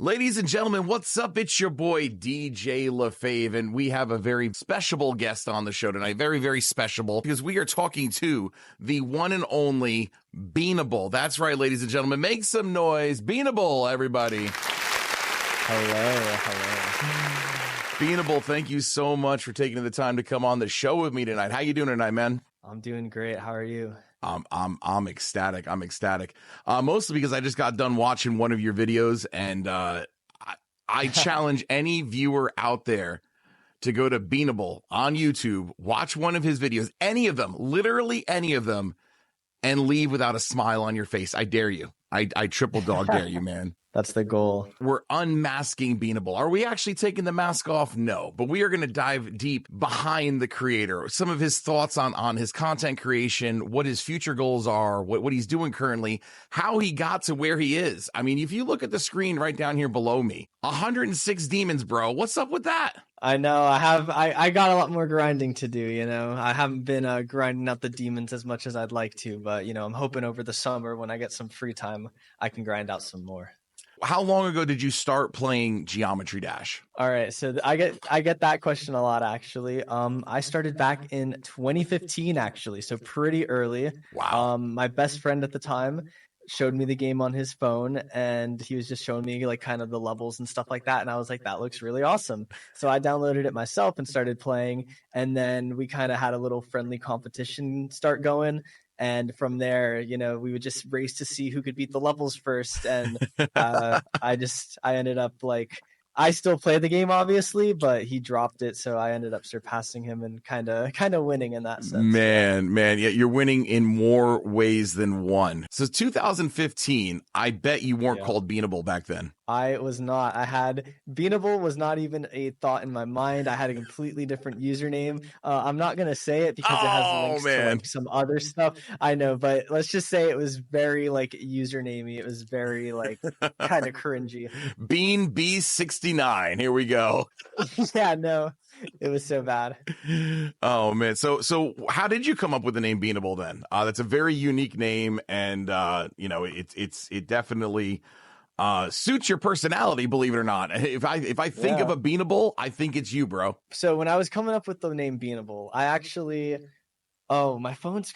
Ladies and gentlemen, what's up? It's your boy DJ LeFave, and we have a very special guest on the show tonight. Very, very special, because we are talking to the one and only Beanable. That's right, ladies and gentlemen. Make some noise. Beanable, everybody. Hello. Beanable, thank you so much for taking the time to come on the show with me tonight. How you doing tonight, man? I'm doing great. How are you? I'm ecstatic. I'm ecstatic. Mostly because I just got done watching one of your videos, and I challenge any viewer out there to go to Beanable on YouTube, watch one of his videos, any of them, literally any of them, and leave without a smile on your face. I dare you. I triple dog dare you, man. That's the goal. We're unmasking Beanable. Are we actually taking the mask off? No, but we are going to dive deep behind the creator, some of his thoughts on his content creation, what his future goals are, what he's doing currently, how he got to where he is. I mean, if you look at the screen right down here below me, 106 demons, bro. What's up with that? I know. I got a lot more grinding to do, you know. I haven't been grinding out the demons as much as I'd like to, but, you know, I'm hoping over the summer when I get some free time, I can grind out some more. How long ago did you start playing Geometry Dash? All right, so I get that question a lot, actually. I started back in 2015, actually, so pretty early. Wow. My best friend at the time showed me the game on his phone, and he was just showing me like kind of the levels and stuff like that, and I was like, that looks really awesome. So I downloaded it myself and started playing, and then we kind of had a little friendly competition start going. And from there, you know, we would just race to see who could beat the levels first. And I ended up like, I still play the game, obviously, but he dropped it. So I ended up surpassing him and kind of winning in that sense. Man, yeah, you're winning in more ways than one. So 2015, I bet you weren't called Beanable back then. I was not. Beanable was not even a thought in my mind. I had a completely different username. I'm not going to say it because it has links to like some other stuff. I know, but let's just say it was very like usernamey. It was very like kind of cringy. Bean B69. Here we go. Yeah, no, it was so bad. Oh man. So how did you come up with the name Beanable then? That's a very unique name, and you know, it definitely suits your personality, believe it or not. If I think of a Beanable, I think it's you, bro. So when I was coming up with the name Beanable, I actually, my phone's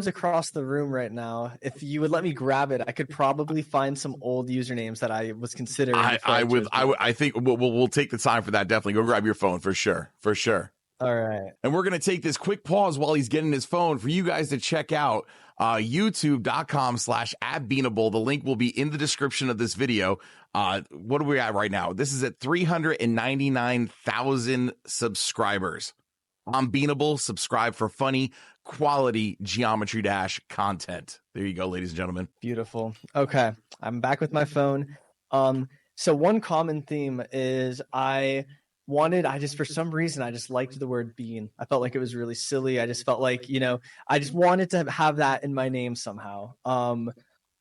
across the room right now. If you would let me grab it, I could probably find some old usernames that I was considering. I think we'll take the time for that. Definitely go grab your phone for sure. All right. And we're going to take this quick pause while he's getting his phone for you guys to check out youtube.com/@Beanable. The link will be in the description of this video. What are we at right now? This is at 399,000 subscribers. I'm Beanable. Subscribe for funny, quality Geometry Dash content. There you go, ladies and gentlemen. Beautiful. Okay. I'm back with my phone. So one common theme is for some reason, I just liked the word bean. I felt like it was really silly. I just felt like, you know, I just wanted to have that in my name somehow.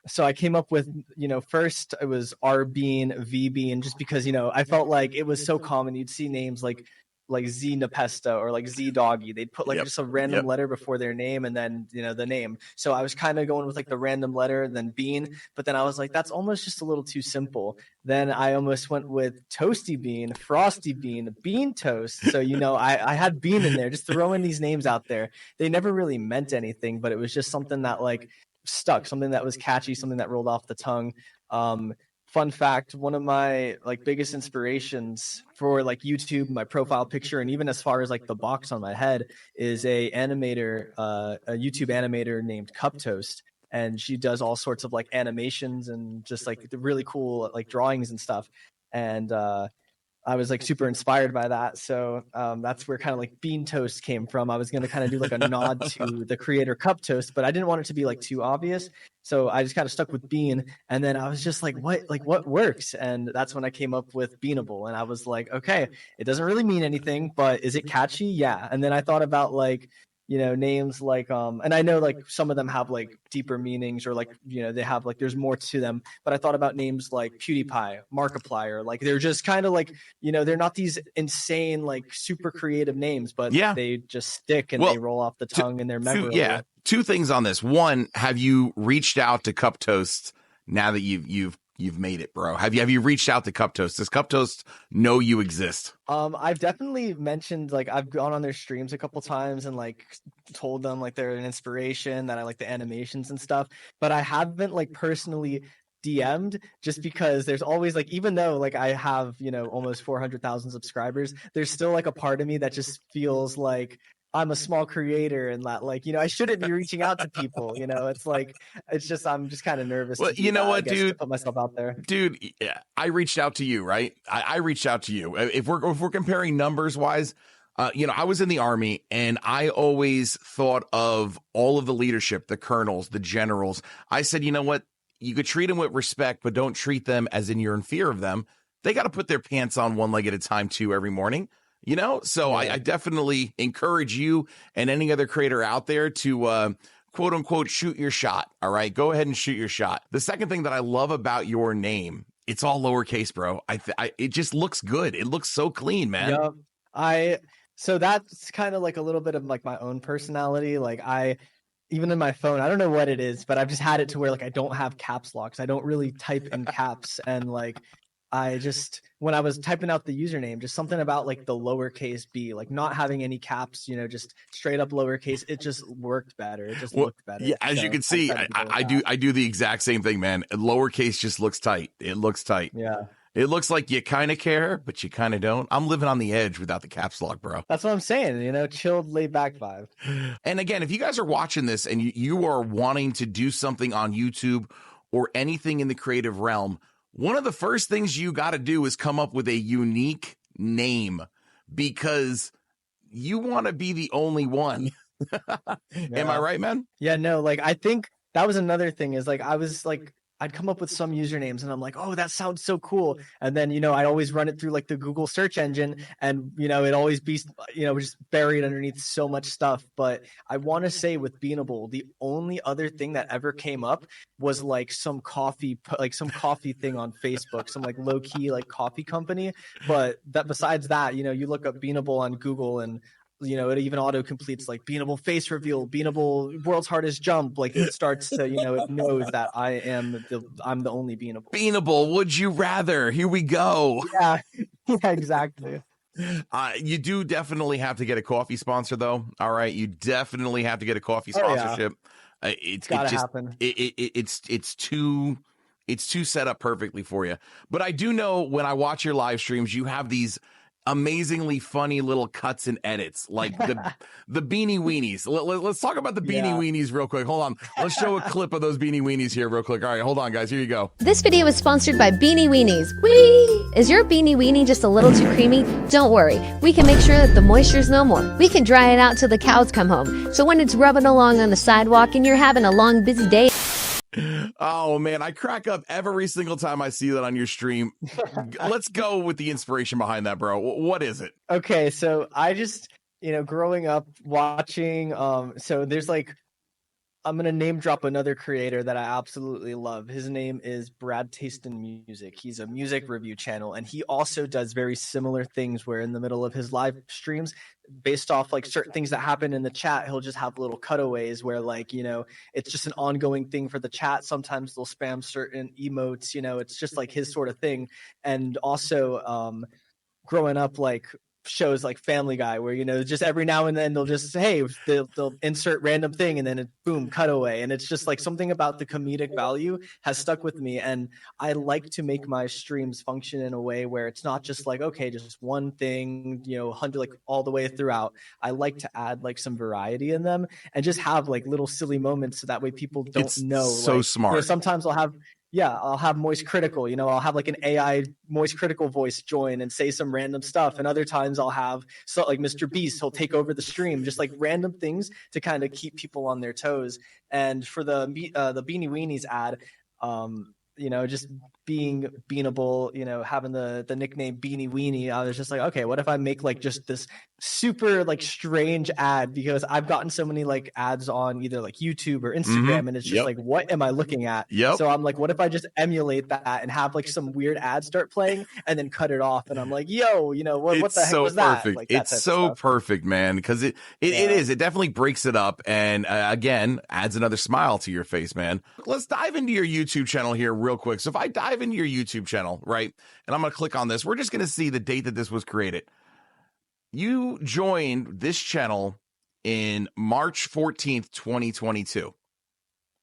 So I came up with, you know, first it was R Bean, V Bean, just because, you know, I felt like it was so common. You'd see names like Z Nepesta or like Z Doggy. They'd put like just a random letter before their name and then, you know, the name. So I was kind of going with like the random letter and then Bean, but then I was like, that's almost just a little too simple. Then I almost went with Toasty Bean, Frosty Bean, BeanToast. So, you know, I had Bean in there, just throwing these names out there. They never really meant anything, but it was just something that like stuck, something that was catchy, something that rolled off the tongue. Fun fact, one of my like biggest inspirations for like YouTube, my profile picture, and even as far as like the box on my head is a YouTube animator named KaiGuy. And she does all sorts of like animations and just like the really cool like drawings and stuff. And I was like super inspired by that. So that's where kind of like BeanToast came from. I was going to kind of do like a nod to the creator KaiGuy, but I didn't want it to be like too obvious. So I just kind of stuck with Bean. And then I was just like, what works? And that's when I came up with Beanable. And I was like, okay, it doesn't really mean anything, but is it catchy? Yeah. And then I thought about like, you know, names like, and I know like some of them have like deeper meanings or like, you know, they have like, there's more to them, but I thought about names like PewDiePie, Markiplier, like they're just kind of like, you know, they're not these insane, like super creative names, but they just stick and they roll off the tongue and they're memorable. Two things on this. One, have you reached out to KaiGuy now that you've you've made it, bro? Have you reached out to Cup Toast? Does Cup Toast know you exist? I've definitely mentioned, like, I've gone on their streams a couple times and like told them like they're an inspiration, that I like the animations and stuff, but I haven't like personally DM'd, just because there's always like, even though like I have, you know, almost 400,000 subscribers, there's still like a part of me that just feels like I'm a small creator and that, like, you know, I shouldn't be reaching out to people, you know. It's like, it's just, I'm just kind of nervous Well, to do you know that, what, I guess, dude? to put myself out there. Dude, yeah, I reached out to you, right? I reached out to you. If we're comparing numbers wise, you know, I was in the Army, and I always thought of all of the leadership, the colonels, the generals. I said, you know what? You could treat them with respect, but don't treat them as in you're in fear of them. They got to put their pants on one leg at a time too every morning, you know? So Yeah. I definitely encourage you and any other creator out there to quote unquote shoot your shot. All right, go ahead and shoot your shot. The second thing that I love about your name, it's all lowercase, bro. It just looks good. It looks so clean, man. Yep. So that's kind of like a little bit of like my own personality. Like, even in my phone, I don't know what it is, but I've just had it to where like I don't have caps locks. I don't really type in caps, and like I just, when I was typing out the username, just something about like the lowercase b, like not having any caps, you know, just straight up lowercase, it just worked better. It just looked better. Yeah, as you can see, I do the exact same thing, man. Lowercase just looks tight. It looks tight. Yeah. It looks like you kind of care, but you kind of don't. I'm living on the edge without the caps lock, bro. That's what I'm saying, you know, chilled, laid back vibe. And again, if you guys are watching this and you are wanting to do something on YouTube or anything in the creative realm, one of the first things you got to do is come up with a unique name, because you want to be the only one. Am I right, man? Yeah, no, like I think that was another thing, is like I was like, I'd come up with some usernames and I'm like, oh, that sounds so cool. And then, you know, I'd always run it through like the Google search engine, and, you know, it always be, you know, just buried underneath so much stuff. But I want to say with Beanable, the only other thing that ever came up was like some coffee thing on Facebook, some like low key like coffee company. But that, besides that, you know, you look up Beanable on Google and, you know, it even auto completes like Beanable face reveal, Beanable world's hardest jump. Like it starts to, you know, it knows that I'm the only Beanable. Beanable, would you rather? Here we go. Yeah, yeah, exactly. You do definitely have to get a coffee sponsor, though. All right, you definitely have to get a coffee sponsorship. Yeah. It's gotta happen. It's too set up perfectly for you. But I do know, when I watch your live streams, you have these amazingly funny little cuts and edits, like the Beanie Weenies. Let's talk about the Beanie Weenies real quick. Hold on. Let's show a clip of those Beanie Weenies here real quick. All right, hold on, guys. Here you go. This video is sponsored by Beanie Weenies. Whee! Is your Beanie Weenie just a little too creamy? Don't worry. We can make sure that the moisture's no more. We can dry it out till the cows come home. So when it's rubbing along on the sidewalk and you're having a long, busy day. Oh man, I crack up every single time I see that on your stream. Let's go with the inspiration behind that, bro. What is it? Okay, so I just, you know, growing up watching, so there's like, I'm gonna name drop another creator that I absolutely love. His name is Brad Taste in Music. He's a music review channel, and he also does very similar things where in the middle of his live streams, based off like certain things that happen in the chat, he'll just have little cutaways where, like, you know, it's just an ongoing thing for the chat. Sometimes they'll spam certain emotes, you know, it's just like his sort of thing. And also growing up, like shows like Family Guy, where, you know, just every now and then they'll just say, hey, they'll insert random thing and then it boom, cut away. And it's just like something about the comedic value has stuck with me. And I like to make my streams function in a way where it's not just like, okay, just one thing, you know, 100 like all the way throughout. I like to add like some variety in them and just have like little silly moments, so that way people don't know. So like, smart. You know, sometimes I'll have Moist Critical, you know, I'll have like an AI Moist Critical voice join and say some random stuff. And other times I'll have like Mr. Beast, he'll take over the stream, just like random things to kind of keep people on their toes. And for the Beanie Weenies ad, you know, just being Beanable, you know, having the nickname Beanie Weenie, I was just like, okay, what if I make like just this super like strange ad? Because I've gotten so many like ads on either like YouTube or Instagram, and it's just like, what am I looking at? So I'm like, what if I just emulate that and have like some weird ad start playing and then cut it off? And I'm like, yo, you know, what the heck was that? Like, it's so perfect, man, because it definitely breaks it up, and again adds another smile to your face, man. Let's dive into your YouTube channel here real quick. So if I dive dive into your YouTube channel, right? And I'm going to click on this. We're just going to see the date that this was created. You joined this channel in March 14th, 2022.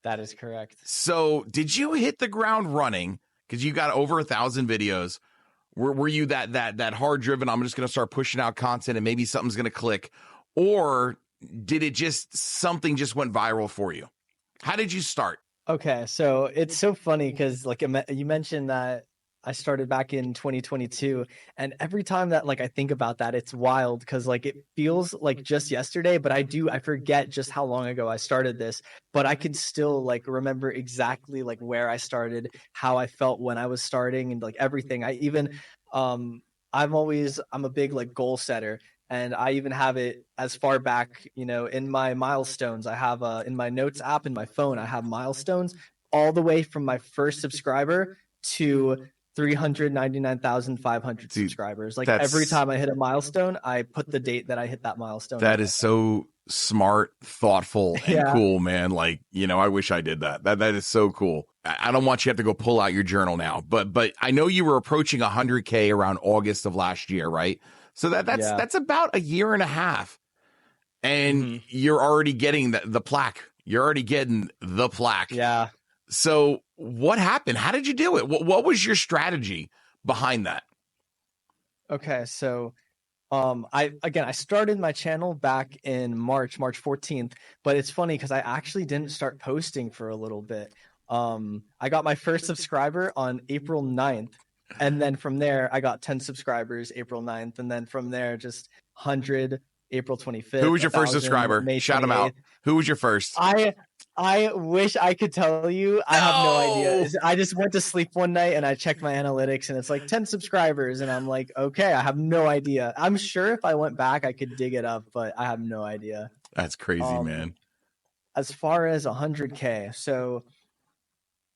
That is correct. So did you hit the ground running? Because you got over 1,000 videos. Were you that hard driven? I'm just going to start pushing out content and maybe something's going to click, or did it something just went viral for you? How did you start? Okay, so it's so funny because like you mentioned that I started back in 2022, and every time that like I think about that, it's wild because like it feels like just yesterday, but I forget just how long ago I started this, but I can still like remember exactly like where I started, how I felt when I was starting, and like everything. I even I'm a big like goal setter, and I even have it as far back, in my milestones. I have in my notes app in my phone, I have milestones all the way from my first subscriber to 399,500 subscribers. Like every time I hit a milestone, I put the date that I hit that milestone. That is so smart, thoughtful, and cool, man. Like, I wish I did that. That is so cool. I don't want you to have to go pull out your journal now, but I know you were approaching 100K around August of last year, right? So that's about a year and a half, and you're already getting the plaque. You're already getting the plaque. Yeah. So what happened? How did you do it? What was your strategy behind that? Okay, so I started my channel back in March 14th, but it's funny because I actually didn't start posting for a little bit. I got my first subscriber on April 9th, and then from there I got 10 subscribers April 9th, and then from there just 100 April 25th. Who was your first subscriber? Shout them out. Who was your first? I wish I could tell you. I have no idea. I just went to sleep one night and I checked my analytics and it's like 10 subscribers. And I'm like, okay, I have no idea. I'm sure if I went back, I could dig it up, but I have no idea. That's crazy, man. As far as 100K. So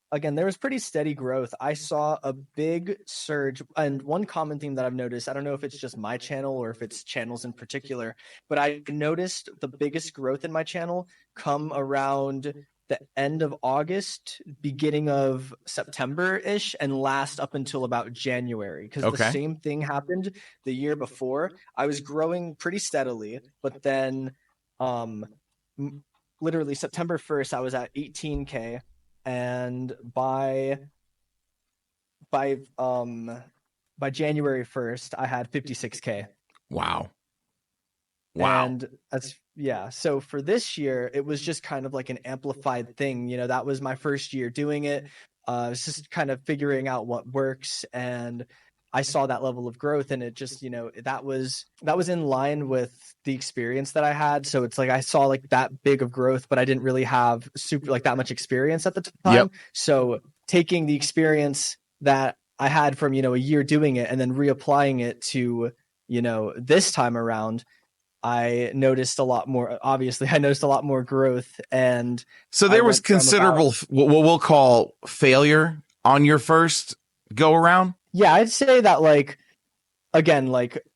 again, there was pretty steady growth. I saw a big surge, and one common theme that I've noticed, I don't know if it's just my channel or if it's channels in particular, but I noticed the biggest growth in my channel come around the end of August, beginning of September-ish, and last up until about January, because the same thing happened the year before. I was growing pretty steadily, but then literally September 1st, I was at 18K. And by January 1st, I had 56K. Wow. And so for this year, it was just kind of like an amplified thing. That was my first year doing it. It's just kind of figuring out what works, and I saw that level of growth, and it just, that was in line with the experience that I had. So it's like I saw like that big of growth, but I didn't really have that much experience at the time. Yep. So taking the experience that I had from, a year doing it and then reapplying it to, this time around, I noticed a lot more. Obviously, I noticed a lot more growth. And so there was considerable, what we'll call failure on your first go around. Yeah, I'd say that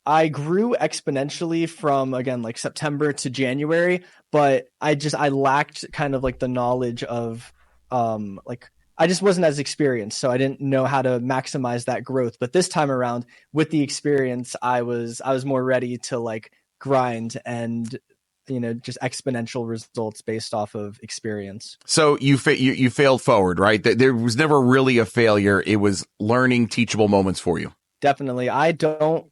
I grew exponentially from September to January, but I lacked kind of like the knowledge of I just wasn't as experienced, so I didn't know how to maximize that growth. But this time around, with the experience, I was more ready to grind and just exponential results based off of experience. So you failed forward, right? There was never really a failure. It was learning, teachable moments for you. Definitely. I don't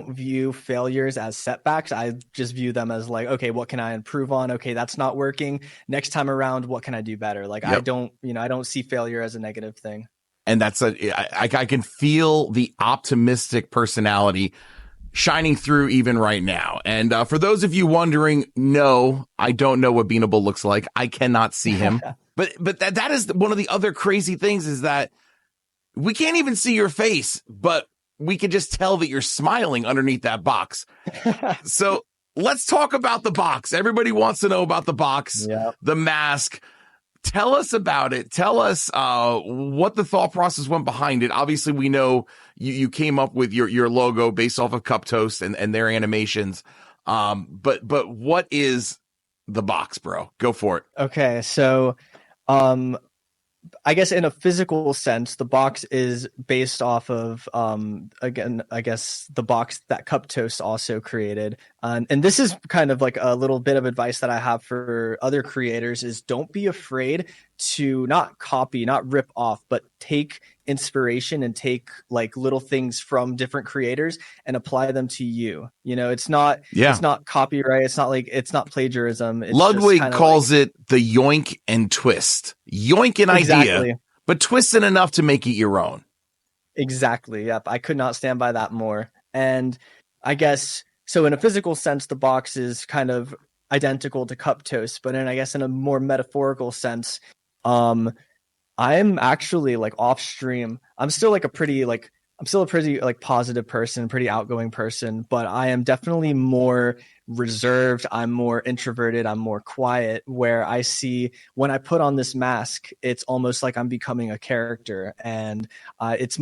view failures as setbacks. I just view them as okay, what can I improve on? Okay, that's not working. Next time around, what can I do better? Yep. I don't see failure as a negative thing. And that's I can feel the optimistic personality shining through even right now. And for those of you wondering, no, I don't know what Beanable looks like. I cannot see him. but that is one of the other crazy things, is that we can't even see your face, but we can just tell that you're smiling underneath that box. So let's talk about the box. Everybody wants to know about the box, the mask. Tell us about it. Tell us what the thought process went behind it. Obviously, we know you came up with your logo based off of Cup Toast and their animations. But what is the box, bro? Go for it. Okay, so I guess in a physical sense, the box is based off of, again, I guess the box that KaiGuy also created. And this is kind of like a little bit of advice that I have for other creators is don't be afraid to not copy, not rip off, but take inspiration and take like little things from different creators and apply them to you. You know, it's not copyright. It's not plagiarism. It's Ludwig calls it the yoink and twist. Yoink an idea, but twist it enough to make it your own. Exactly. Yep. I could not stand by that more. And I guess so in a physical sense, the box is kind of identical to KaiGuy, but I guess in a more metaphorical sense, I'm actually like off stream. I'm still a pretty like positive person, pretty outgoing person, but I am definitely more reserved. I'm more introverted. I'm more quiet, where I see when I put on this mask, it's almost like I'm becoming a character, and it's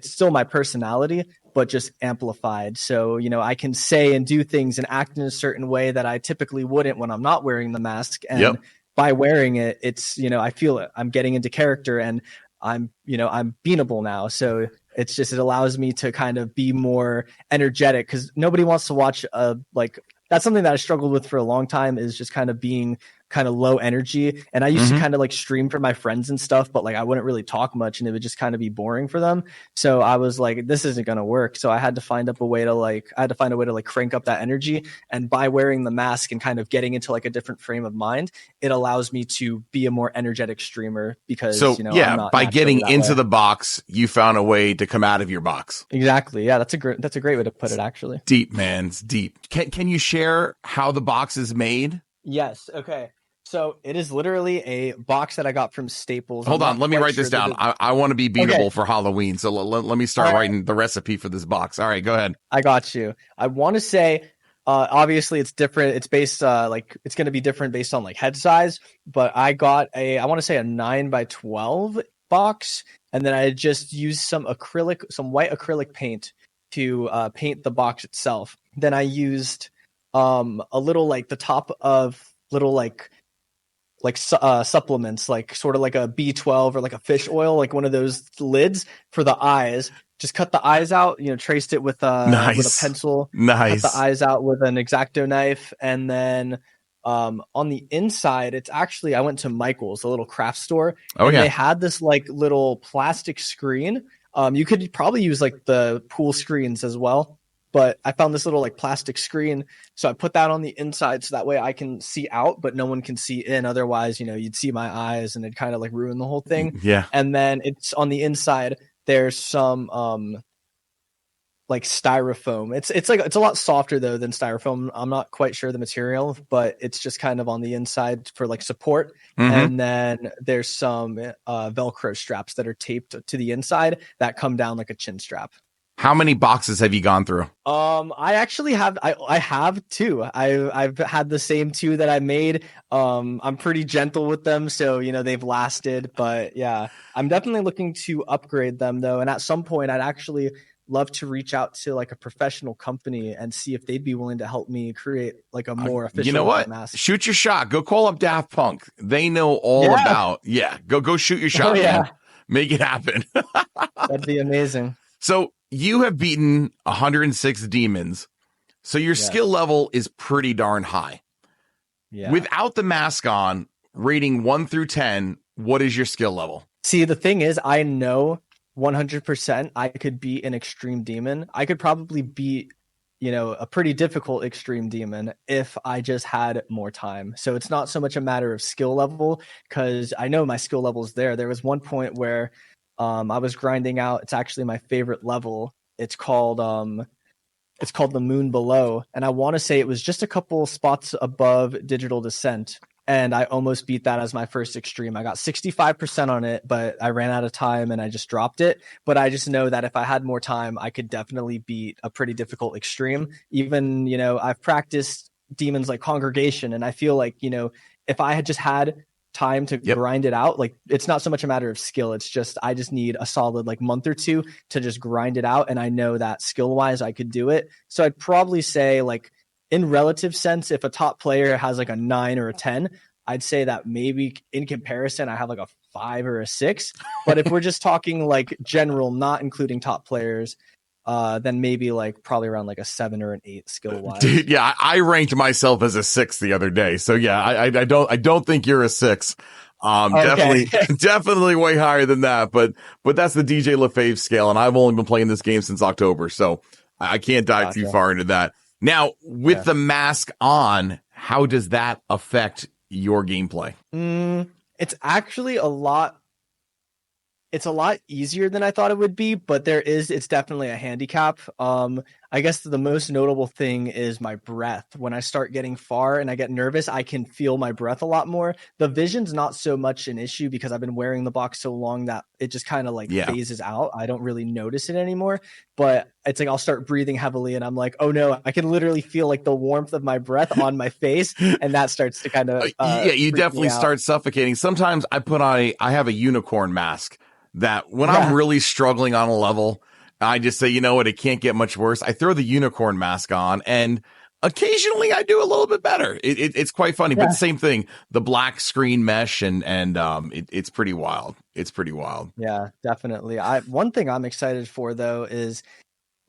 still my personality, but just amplified. So, you know, I can say and do things and act in a certain way that I typically wouldn't when I'm not wearing the mask. And by wearing it, it's, you know, I feel it. I'm getting into character, and I'm beanable now. So it allows me to kind of be more energetic, because nobody wants to watch that's something that I struggled with for a long time, is just kind of being kind of low energy. And I used to kind of like stream for my friends and stuff, but like I wouldn't really talk much and it would just kind of be boring for them. So I was like, this isn't going to work. So I had to find a way to crank up that energy. And by wearing the mask and kind of getting into like a different frame of mind, it allows me to be a more energetic streamer, because, I'm not by getting into the box, you found a way to come out of your box. Exactly. Yeah. That's a great way to put it, actually. Deep, man. It's deep. Can you share how the box is made? Yes. Okay. So it is literally a box that I got from Staples. Hold on. Let me write this down. I want to be beanable for Halloween. So let me start writing the recipe for this box. All right, go ahead. I got you. I want to say, obviously it's different. It's based, it's going to be different based on like head size, but I got I want to say a 9x12 box. And then I just used some white acrylic paint to paint the box itself. Then I used a little like the top of little supplements, like sort of like a B12 or like a fish oil, like one of those lids for the eyes. Just cut the eyes out, traced it with a pencil. Nice. Cut the eyes out with an X-Acto knife. And then on the inside, it's actually, I went to Michael's, a little craft store. And they had this like little plastic screen. You could probably use like the pool screens as well, but I found this little like plastic screen. So I put that on the inside so that way I can see out, but no one can see in. Otherwise, you'd see my eyes and it'd kind of like ruin the whole thing. Yeah. And then it's on the inside, there's some like styrofoam. It's a lot softer though than styrofoam. I'm not quite sure the material, but it's just kind of on the inside for like support. And then there's some Velcro straps that are taped to the inside that come down like a chin strap. How many boxes have you gone through? I actually have. I have two. I've had the same two that I made. I'm pretty gentle with them, so they've lasted. But yeah, I'm definitely looking to upgrade them though. And at some point, I'd actually love to reach out to like a professional company and see if they'd be willing to help me create like a more official. You know what? Mask. Shoot your shot. Go call up Daft Punk. They know all about. Yeah, go shoot your shot. Man. Make it happen. That'd be amazing. So you have beaten 106 demons. So your skill level is pretty darn high. Yeah. Without the mask on, rating 1 through 10, what is your skill level? See, the thing is, I know 100% I could beat an extreme demon. I could probably beat, a pretty difficult extreme demon if I just had more time. So it's not so much a matter of skill level, because I know my skill level is there. There was one point where I was grinding out. It's actually my favorite level. It's called the Moon Below, and I want to say it was just a couple spots above Digital Descent, and I almost beat that as my first extreme. I got 65% on it, but I ran out of time and I just dropped it. But I just know that if I had more time, I could definitely beat a pretty difficult extreme. Even, I've practiced demons like Congregation, and I feel like, if I had just had time to grind it out, like it's not so much a matter of skill, it's just I just need a solid like month or two to just grind it out, and I know that skill wise I could do it. So I'd probably say, like, in relative sense, if a top player has like a 9 or a 10, I'd say that maybe in comparison, I have like a 5 or a 6. But if we're just talking like general, not including top players, then maybe like probably around like a 7 or an 8 skill wise. Dude, yeah, I ranked myself as a 6 the other day. So yeah, I don't think you're a 6. Okay. Definitely way higher than that. But that's the DJ LeFave scale, and I've only been playing this game since October, so I can't dive too far into that. Now, with the mask on, how does that affect your gameplay? It's actually a lot easier than I thought it would be, but it's definitely a handicap. I guess the most notable thing is my breath. When I start getting far and I get nervous, I can feel my breath a lot more. The vision's not so much an issue because I've been wearing the box so long that it just kind of like phases out. I don't really notice it anymore, but it's like I'll start breathing heavily and I'm like, oh no, I can literally feel like the warmth of my breath on my face, and that starts to kind of you definitely start suffocating. Sometimes I have a unicorn mask that when I'm really struggling on a level, I just say, you know what, it can't get much worse. I throw the unicorn mask on, and occasionally I do a little bit better. It's quite funny, but same thing, the black screen mesh, and it's pretty wild. It's pretty wild. Yeah, definitely. One thing I'm excited for though is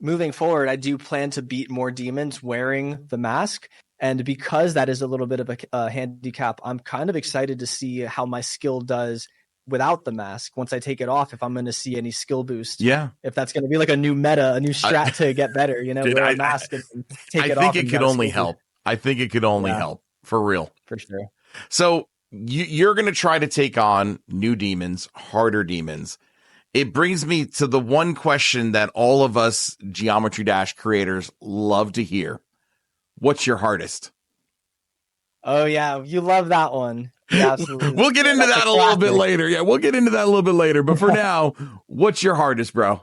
moving forward, I do plan to beat more demons wearing the mask. And because that is a little bit of a handicap, I'm kind of excited to see how my skill does without the mask once I take it off, if I'm going to see any skill boost. Yeah. If that's going to be like a new meta, a new strat to get better, you know, wear a mask and take it off. I think it could only help. I think it could only help, for real. For sure. So you're going to try to take on new demons, harder demons. It brings me to the one question that all of us Geometry Dash creators love to hear. What's your hardest? Oh yeah, you love that one. Yeah, absolutely. We'll get into that a little bit later. Yeah, we'll get into that a little bit later. But for now, what's your hardest, bro?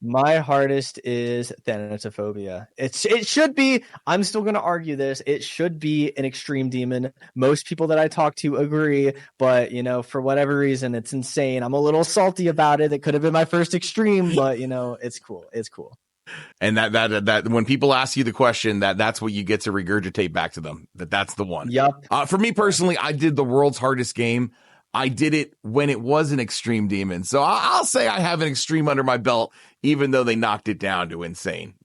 My hardest is thanatophobia. It should be, I'm still going to argue this, it should be an extreme demon. Most people that I talk to agree, but, you know, for whatever reason, it's insane. I'm a little salty about it. It could have been my first extreme, but, you know, it's cool. It's cool. And that when people ask you the question, that's what you get to regurgitate back to them. That's the one. Yep. For me personally, I did the world's hardest game. I did it when it was an extreme demon. So I'll say I have an extreme under my belt, even though they knocked it down to insane.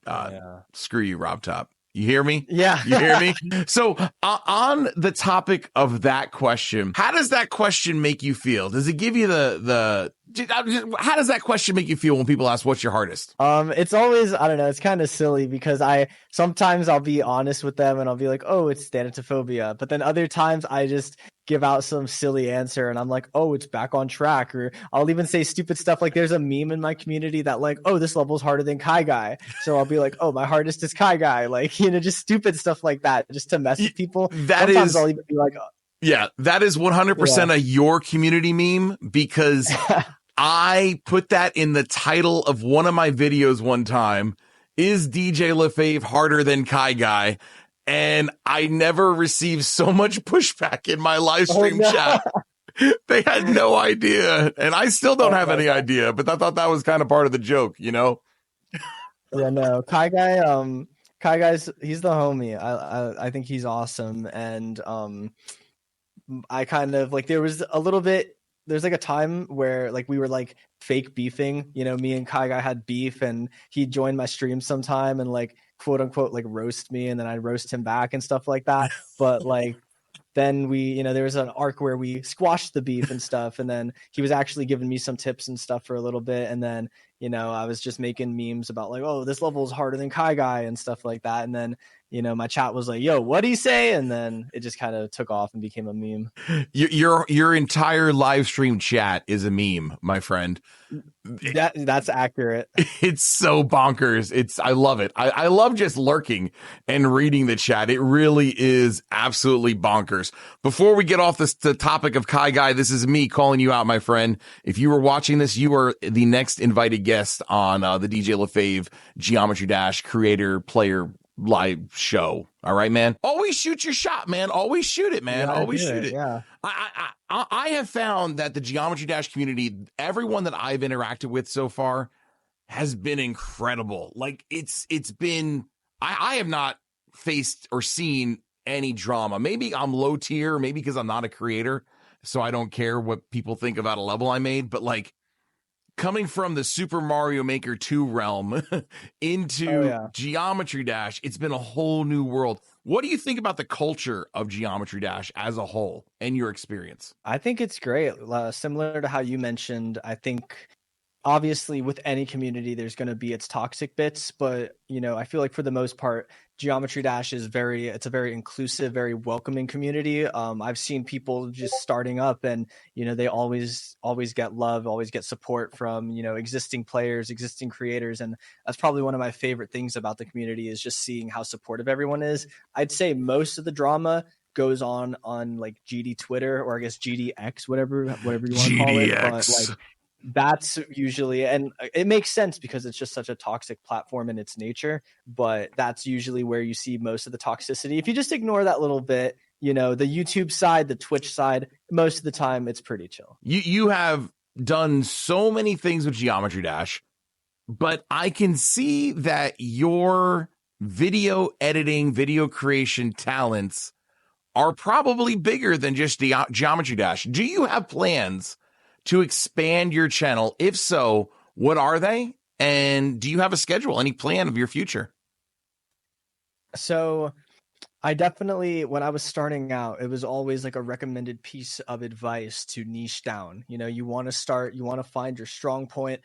Screw you, Rob Top. You hear me? Yeah. You hear me? So on the topic of that question, how does that question make you feel? Does it give you how does that question make you feel when people ask what's your hardest? It's always, I don't know, it's kind of silly because sometimes I'll be honest with them and I'll be like, oh, it's thanatophobia. But then other times I just give out some silly answer and I'm like, oh, it's back on track. Or I'll even say stupid stuff like there's a meme in my community that like, oh, this level's harder than KaiGuy. So I'll be like, oh, my hardest is KaiGuy. Like, you know, just stupid stuff like that just to mess with people. Sometimes I'll even be like, yeah, that is 100% a your community meme because I put that in the title of one of my videos one time. Is DJ LeFave harder than KaiGuy? And I never received so much pushback in my live stream chat. They had no idea. And I still don't have any idea, but I thought that was kind of part of the joke, you know? Yeah, no, KaiGuy's he's the homie. I think he's awesome. And I kind of like there's like a time where like we were like fake beefing, you know, me and KaiGuy had beef and he joined my stream sometime and like quote unquote like roast me and then I'd roast him back and stuff like that. But like then we, you know, there was an arc where we squashed the beef and stuff, and then he was actually giving me some tips and stuff for a little bit, and then, you know, I was just making memes about like, oh, this level is harder than KaiGuy and stuff like that, and then, you know, my chat was like, yo, what'd he say? And then it just kind of took off and became a meme. Your entire live stream chat is a meme, my friend. That's accurate. It's so bonkers. I love it. I love just lurking and reading the chat. It really is absolutely bonkers. Before we get off the topic of KaiGuy, this is me calling you out, my friend. If you were watching this, you are the next invited guest on the DJ LeFave Geometry Dash creator player live show. All right, man. Always shoot your shot, man. Always shoot it, man. Always shoot it. Yeah. I have found that the Geometry Dash community, everyone that I've interacted with so far, has been incredible. Like it's been, I have not faced or seen any drama. Maybe I'm low tier, maybe because I'm not a creator, so I don't care what people think about a level I made. But like coming from the Super Mario Maker 2 realm into Geometry Dash, it's been a whole new world. What do you think about the culture of Geometry Dash as a whole and your experience? I think it's great. Similar to how you mentioned, I think obviously with any community there's going to be its toxic bits, but I feel like for the most part Geometry Dash is it's a very inclusive, very welcoming community. I've seen people just starting up and they always get love, always get support from existing players, existing creators, and that's probably one of my favorite things about the community is just seeing how supportive everyone is. I'd say most of the drama goes on like GD Twitter, or I guess GDX, whatever you want to call it, but like that's usually, and it makes sense because it's just such a toxic platform in its nature, but that's usually where you see most of the toxicity. If you just ignore that little bit, the YouTube side, the Twitch side, most of the time it's pretty chill. You have done so many things with Geometry Dash, but I can see that your video editing, video creation talents are probably bigger than just the Geometry Dash. Do you have plans to expand your channel? If so, what are they? And do you have a schedule, any plan of your future? So I definitely, when I was starting out, it was always like a recommended piece of advice to niche down. You want to start, you want to find your strong point.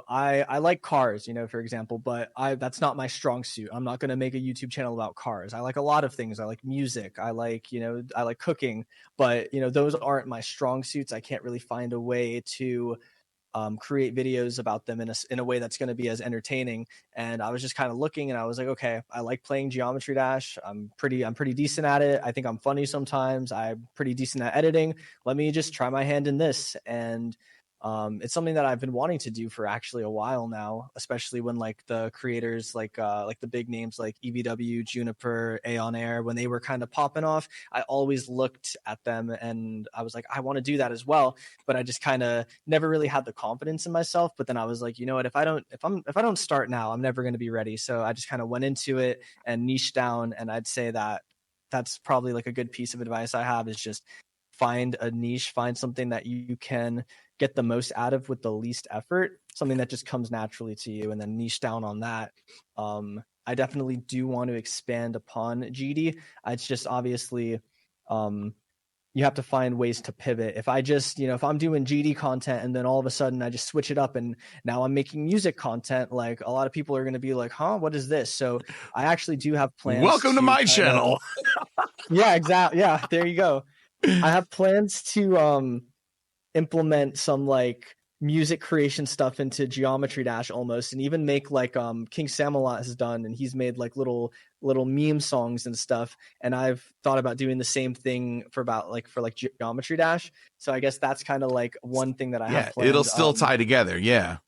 I like cars, for example, but that's not my strong suit. I'm not going to make a YouTube channel about cars. I like a lot of things. I like music. I like cooking, but those aren't my strong suits. I can't really find a way to create videos about them in a way that's going to be as entertaining. And I was just kind of looking, and I was like, okay, I like playing Geometry Dash. I'm pretty decent at it. I think I'm funny sometimes. I'm pretty decent at editing. Let me just try my hand in this. And it's something that I've been wanting to do for actually a while now, especially when like the creators like the big names like EBW, Juniper, Aeon Air, when they were kind of popping off, I always looked at them and I was like, I want to do that as well. But I just kind of never really had the confidence in myself. But then I was like, you know what, if I don't start now, I'm never going to be ready. So I just kind of went into it and niche down. And I'd say that that's probably like a good piece of advice I have, is just find a niche, find something that you can get the most out of with the least effort, something that just comes naturally to you, and then niche down on that. I definitely do want to expand upon GD. It's just obviously you have to find ways to pivot. If I just, if I'm doing GD content and then all of a sudden I just switch it up and now I'm making music content, like a lot of people are going to be like, huh, what is this? So I actually do have plans. Welcome to my channel. Yeah, exactly. Yeah, there you go. I have plans to implement some like music creation stuff into Geometry Dash almost, and even make like King Samalot has done, and he's made like little meme songs and stuff, and I've thought about doing the same thing for Geometry Dash. So I guess that's kind of like one thing that I have planned. It'll still tie together. Yeah,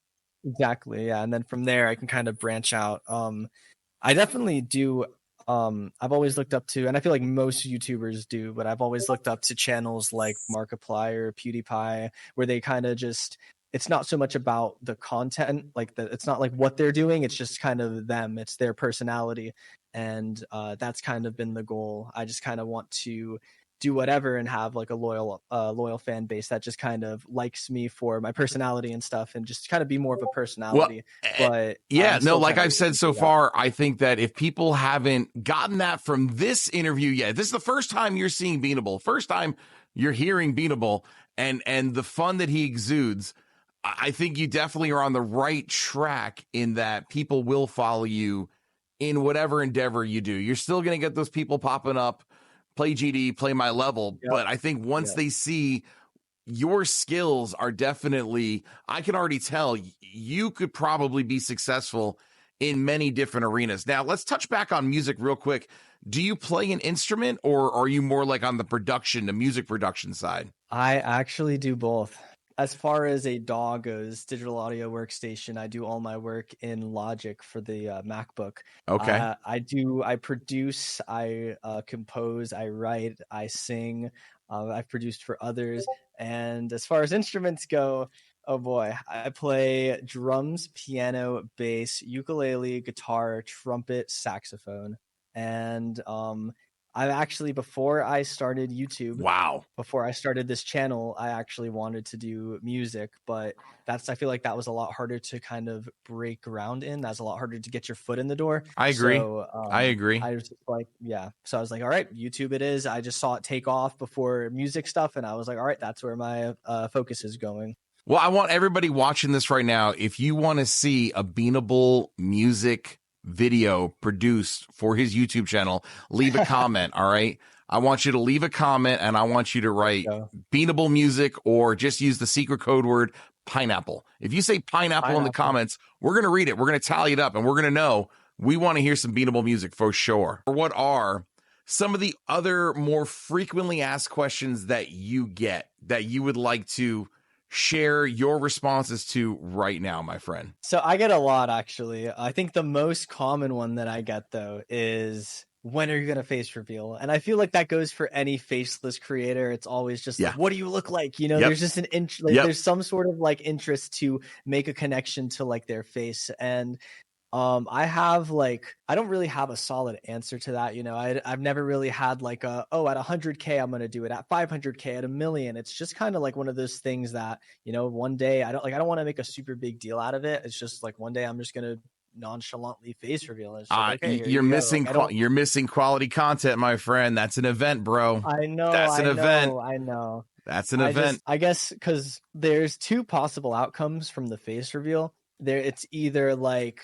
exactly. Yeah, and then from there I can kind of branch out. I definitely do. I've always looked up to, and I feel like most YouTubers do, but I've always looked up to channels like Markiplier, PewDiePie, where they kind of just, it's not so much about the content, it's not like what they're doing, it's just kind of them, it's their personality. And that's kind of been the goal. I just kind of want to do whatever and have like a loyal fan base that just kind of likes me for my personality and stuff, and just kind of be more of a personality. But yeah, no, like I've said so far, I think that if people haven't gotten that from this interview yet, this is the first time you're seeing Beanable, first time you're hearing Beanable, and the fun that he exudes. I think you definitely are on the right track in that people will follow you in whatever endeavor you do. You're still going to get those people popping up, play GD, play my level. Yep. But I think once they see your skills are definitely, I can already tell you could probably be successful in many different arenas. Now, let's touch back on music real quick. Do you play an instrument, or are you more like on the music production side? I actually do both. As far as a DAW goes, digital audio workstation, I do all my work in Logic for the MacBook. Okay. I produce, I compose, I write, I sing. I've produced for others. And as far as instruments go, oh boy, I play drums, piano, bass, ukulele, guitar, trumpet, saxophone. And I actually, before I started YouTube, Wow. before I started this channel, I actually wanted to do music, but I feel like that was a lot harder to kind of break ground in. That's a lot harder to get your foot in the door. I agree. So, I agree. I was just like, yeah. So I was like, all right, YouTube it is. I just saw it take off before music stuff. And I was like, all right, that's where my focus is going. Well, I want everybody watching this right now, if you want to see a Beanable music video produced for his YouTube channel, leave a comment, all right? I want you to leave a comment, and I want you to write Beanable music, or just use the secret code word pineapple. If you say pineapple in the comments, we're going to read it. We're going to tally it up, and we're going to know we want to hear some Beanable music for sure. What are some of the other more frequently asked questions that you get that you would like to share your responses to right now, my friend? So I get a lot, actually. I think the most common one that I get, though, is when are you going to face reveal? And I feel like that goes for any faceless creator. It's always just like, what do you look like? You know, there's just an there's some sort of like interest to make a connection to like their face. And I don't really have a solid answer to that. You know, I've never really had like at 100K, I'm going to do it, at 500K, at 1 million. It's just kind of like one of those things that, you know, one day I don't want to make a super big deal out of it. It's just like one day I'm just going to nonchalantly face reveal. It's like, okay, you're missing quality content, my friend. That's an event, bro. I know. That's an event. I know. That's an event. I guess because there's two possible outcomes from the face reveal. It's either like,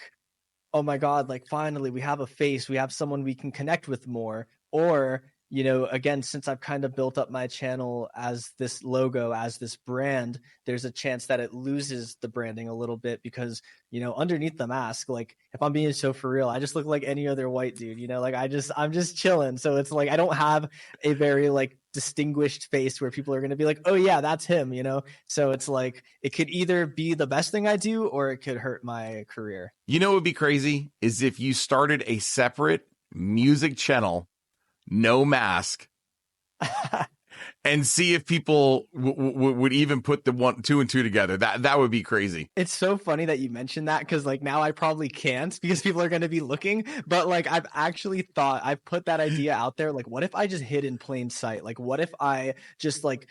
oh my God, like finally we have a face, we have someone we can connect with more. Or, you know, again, since I've kind of built up my channel as this logo, as this brand, there's a chance that it loses the branding a little bit because, you know, underneath the mask, like if I'm being so for real, I just look like any other white dude, you know, like I'm just chilling. So it's like, I don't have a very like distinguished face where people are going to be like, oh yeah, that's him, you know? So it's like, it could either be the best thing I do, or it could hurt my career. You know what would be crazy is if you started a separate music channel, no mask, and see if people would even put the 2 and 2 together. That would be crazy. It's so funny that you mentioned that, because like now I probably can't because people are going to be looking. But like I've put that idea out there. Like, what if I just hid in plain sight? Like, what if I just like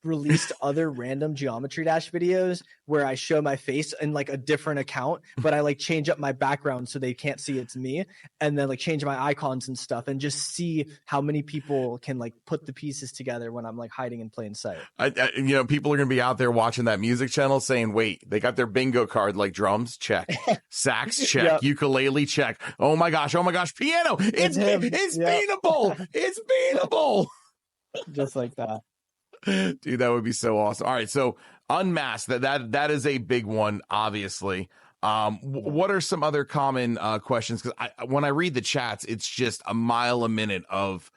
released other random Geometry Dash videos where I show my face in like a different account, but I like change up my background so they can't see it's me, and then like change my icons and stuff, and just see how many people can like put the pieces together when I'm like hiding in plain sight. You know, people are going to be out there watching that music channel saying, wait, they got their bingo card, like drums, check. Sax, check. Ukulele, check. Oh my gosh, piano. It's Beanable. It's Beanable. Just like that. Dude, that would be so awesome. All right, so unmasked, that is a big one, obviously. What are some other common questions? Because when I read the chats, it's just a mile a minute of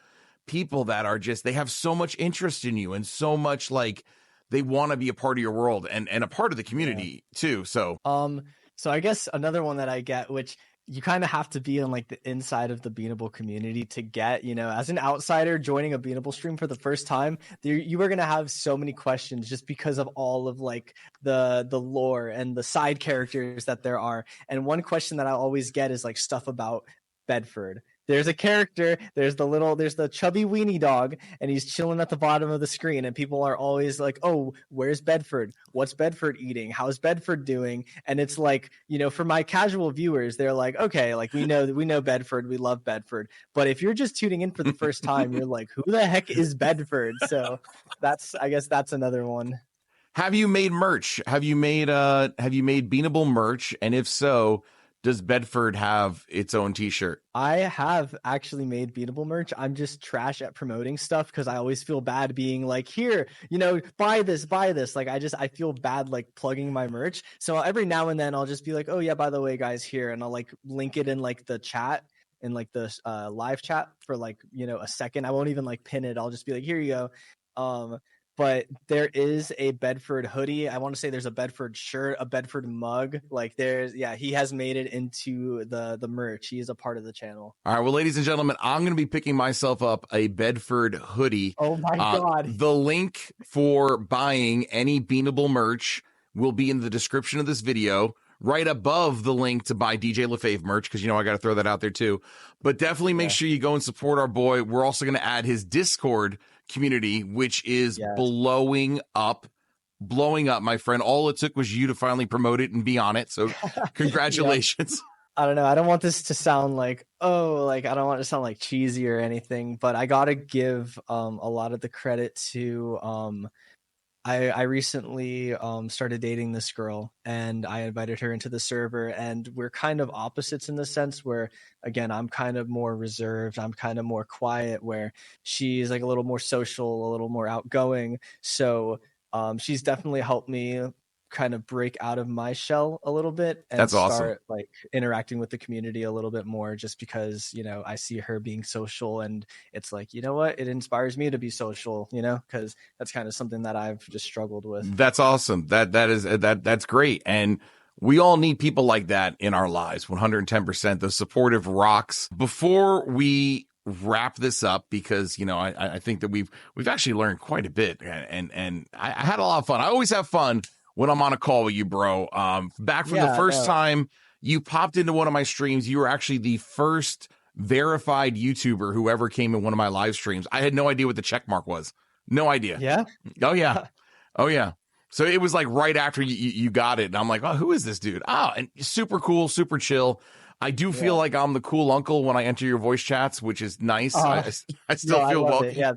people that are just, they have so much interest in you and so much like they want to be a part of your world and a part of the community too. So I guess another one that I get, which you kind of have to be on like the inside of the Beanable community to get, you know, as an outsider joining a Beanable stream for the first time, you are going to have so many questions just because of all of like the lore and the side characters that there are. And one question that I always get is like stuff about Bedford. There's a character, there's the chubby weenie dog, and he's chilling at the bottom of the screen, and people are always like, oh, where's Bedford? What's Bedford eating? How's Bedford doing? And it's like, you know, for my casual viewers, they're like, okay, like we know Bedford, we love Bedford. But if you're just tuning in for the first time, you're like, who the heck is Bedford? So I guess that's another one. Have you made merch? Have you made Beanable merch? And if so, does Bedford have its own t-shirt? I have actually made Beanable merch. I'm just trash at promoting stuff because I always feel bad being like, here, you know, buy this. Like I feel bad like plugging my merch. So every now and then I'll just be like, oh yeah, by the way, guys, here, and I'll like link it in like the chat, in like the live chat for like, you know, a second. I won't even like pin it. I'll just be like, here you go. But there is a Bedford hoodie. I want to say there's a Bedford shirt, a Bedford mug. Like he has made it into the merch. He is a part of the channel. All right, well, ladies and gentlemen, I'm going to be picking myself up a Bedford hoodie. Oh my God. The link for buying any Beanable merch will be in the description of this video. right above the link to buy DJ LeFave merch, because I got to throw that out there too. But definitely make sure you go and support our boy. We're also going to add his Discord community, which is blowing up, my friend. All it took was you to finally promote it and be on it. So congratulations. I don't know. I don't want this to sound like, I don't want it to sound like cheesy or anything, but I got to give a lot of the credit to, I recently started dating this girl, and I invited her into the server, and we're kind of opposites in the sense where, again, I'm kind of more reserved. I'm kind of more quiet, where she's like a little more social, a little more outgoing. So she's definitely helped me kind of break out of my shell a little bit and start like interacting with the community a little bit more, just because I see her being social, and it's like, what, it inspires me to be social, because that's kind of something that I've just struggled with. That's awesome. That's great. And we all need people like that in our lives. 110%. The supportive rocks. Before we wrap this up, because I think that we've actually learned quite a bit, and I had a lot of fun. I always have fun when I'm on a call with you, bro. Back from the first time you popped into one of my streams, you were actually the first verified YouTuber who ever came in one of my live streams. I had no idea what the check mark was. No idea. Yeah. Oh yeah. Oh yeah. So it was like right after you got it, and I'm like, oh, who is this dude? Oh, and super cool, super chill. I do feel like I'm the cool uncle when I enter your voice chats, which is nice. I still feel welcome. Yeah.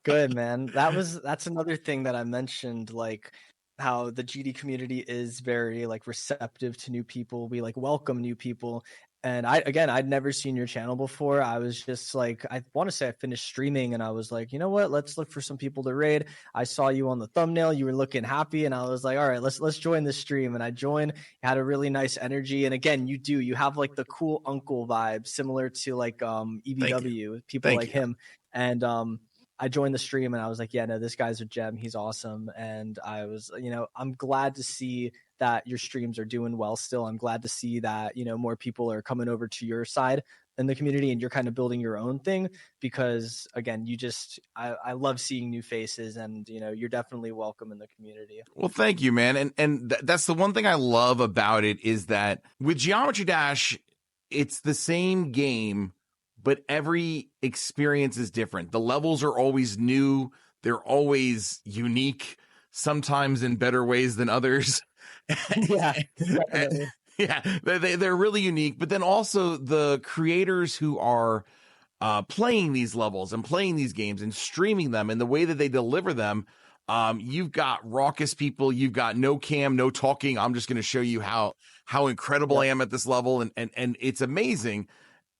Good, man. That's another thing that I mentioned, like how the GD community is very like receptive to new people. We like welcome new people. And I'd never seen your channel before. I was just like, I want to say I finished streaming, and I was like, you know what? Let's look for some people to raid. I saw you on the thumbnail. You were looking happy, and I was like, all right, let's join this stream. And I joined. You had a really nice energy. And again, you have like the cool uncle vibe, similar to like EBW, people like him. And I joined the stream, and I was like, yeah, no, this guy's a gem. He's awesome. And I was, I'm glad to see that your streams are doing well still. I'm glad to see that, more people are coming over to your side in the community, and you're kind of building your own thing, because again, I love seeing new faces, and, you're definitely welcome in the community. Well, thank you, man. And that's the one thing I love about it, is that with Geometry Dash, it's the same game, but every experience is different. The levels are always new. They're always unique, sometimes in better ways than others. Yeah, they're really unique. But then also the creators who are playing these levels and playing these games and streaming them, and the way that they deliver them, you've got raucous people. You've got no cam, no talking. I'm just going to show you how incredible I am at this level, and it's amazing.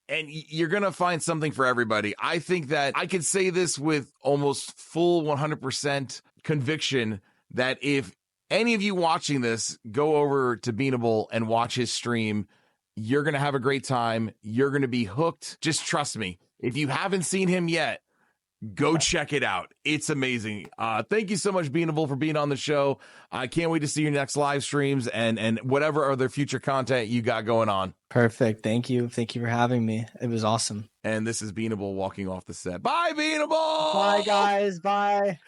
And you're going to find something for everybody. I think that I can say this with almost full 100% conviction, that if any of you watching this go over to Beanable and watch his stream, you're going to have a great time. You're going to be hooked. Just trust me. If you haven't seen him yet, go check it out. It's amazing. Thank you so much, Beanable, for being on the show. I can't wait to see your next live streams and whatever other future content you got going on. Perfect. Thank you. Thank you for having me. It was awesome. And this is Beanable walking off the set. Bye, Beanable. Bye, guys. Bye.